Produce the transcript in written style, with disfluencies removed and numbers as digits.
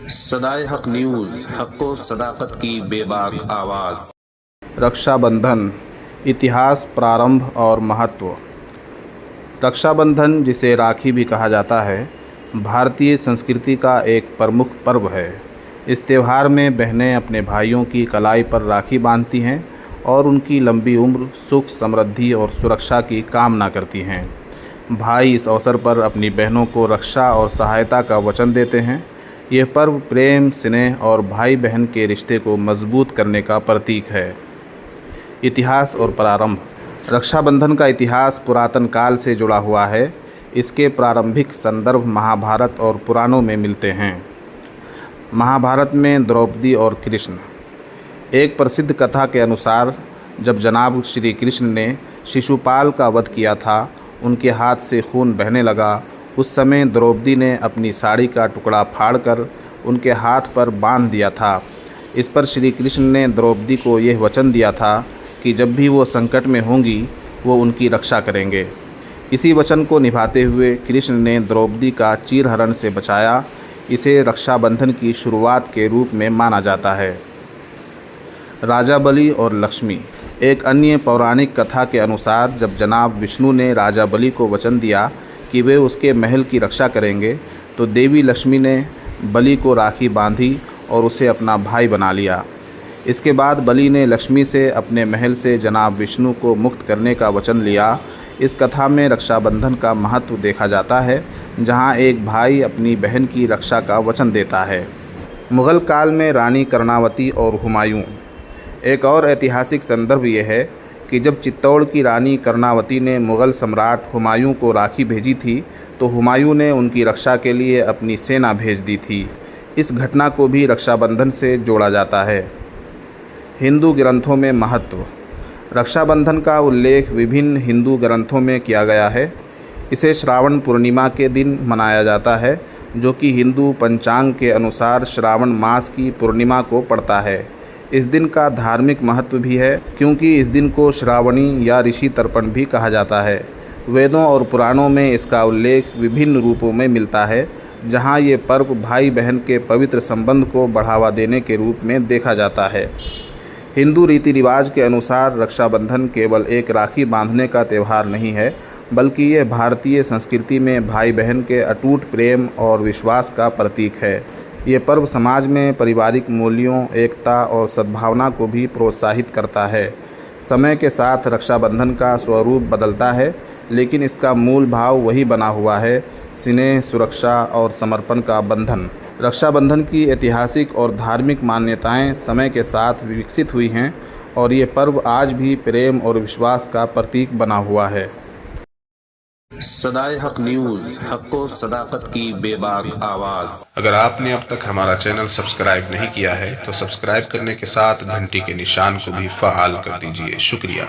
सदाए हक न्यूज़, हक़ व सदाकत की बेबाक आवाज़। रक्षाबंधन, इतिहास, प्रारंभ और महत्व। रक्षाबंधन, जिसे राखी भी कहा जाता है, भारतीय संस्कृति का एक प्रमुख पर्व है। इस त्यौहार में बहनें अपने भाइयों की कलाई पर राखी बांधती हैं और उनकी लंबी उम्र, सुख, समृद्धि और सुरक्षा की कामना करती हैं। भाई इस अवसर पर अपनी बहनों को रक्षा और सहायता का वचन देते हैं। यह पर्व प्रेम, स्नेह और भाई बहन के रिश्ते को मजबूत करने का प्रतीक है। इतिहास और प्रारंभ। रक्षाबंधन का इतिहास पुरातन काल से जुड़ा हुआ है। इसके प्रारंभिक संदर्भ महाभारत और पुराणों में मिलते हैं। महाभारत में द्रौपदी और कृष्ण। एक प्रसिद्ध कथा के अनुसार जब जनाब श्री कृष्ण ने शिशुपाल का वध किया था, उनके हाथ से खून बहने लगा। उस समय द्रौपदी ने अपनी साड़ी का टुकड़ा फाड़कर उनके हाथ पर बांध दिया था। इस पर श्री कृष्ण ने द्रौपदी को यह वचन दिया था कि जब भी वो संकट में होंगी, वो उनकी रक्षा करेंगे। इसी वचन को निभाते हुए कृष्ण ने द्रौपदी का चीरहरण से बचाया। इसे रक्षाबंधन की शुरुआत के रूप में माना जाता है। राजा बलि और लक्ष्मी। एक अन्य पौराणिक कथा के अनुसार जब जनाब विष्णु ने राजा बलि को वचन दिया कि वे उसके महल की रक्षा करेंगे, तो देवी लक्ष्मी ने बलि को राखी बांधी और उसे अपना भाई बना लिया। इसके बाद बलि ने लक्ष्मी से अपने महल से जनाब विष्णु को मुक्त करने का वचन लिया। इस कथा में रक्षाबंधन का महत्व देखा जाता है, जहां एक भाई अपनी बहन की रक्षा का वचन देता है। मुग़ल काल में रानी कर्णावती और हुमायूं। एक और ऐतिहासिक संदर्भ यह है कि जब चित्तौड़ की रानी कर्णावती ने मुग़ल सम्राट हुमायूं को राखी भेजी थी, तो हुमायूं ने उनकी रक्षा के लिए अपनी सेना भेज दी थी। इस घटना को भी रक्षाबंधन से जोड़ा जाता है। हिंदू ग्रंथों में महत्व। रक्षाबंधन का उल्लेख विभिन्न हिंदू ग्रंथों में किया गया है। इसे श्रावण पूर्णिमा के दिन मनाया जाता है, जो कि हिंदू पंचांग के अनुसार श्रावण मास की पूर्णिमा को पड़ता है। इस दिन का धार्मिक महत्व भी है, क्योंकि इस दिन को श्रावणी या ऋषि तर्पण भी कहा जाता है। वेदों और पुराणों में इसका उल्लेख विभिन्न रूपों में मिलता है, जहां ये पर्व भाई बहन के पवित्र संबंध को बढ़ावा देने के रूप में देखा जाता है। हिंदू रीति रिवाज के अनुसार रक्षाबंधन केवल एक राखी बांधने का त्यौहार नहीं है, बल्कि यह भारतीय संस्कृति में भाई बहन के अटूट प्रेम और विश्वास का प्रतीक है। ये पर्व समाज में पारिवारिक मूल्यों, एकता और सद्भावना को भी प्रोत्साहित करता है। समय के साथ रक्षाबंधन का स्वरूप बदलता है, लेकिन इसका मूल भाव वही बना हुआ है: स्नेह, सुरक्षा और समर्पण का बंधन। रक्षाबंधन की ऐतिहासिक और धार्मिक मान्यताएं समय के साथ विकसित हुई हैं, और ये पर्व आज भी प्रेम और विश्वास का प्रतीक बना हुआ है। सदाए हक न्यूज़, हक़ व सदाकत की बेबाक आवाज़। अगर आपने अब तक हमारा चैनल सब्सक्राइब नहीं किया है, तो सब्सक्राइब करने के साथ घंटी के निशान को भी फ़आल कर दीजिए। शुक्रिया।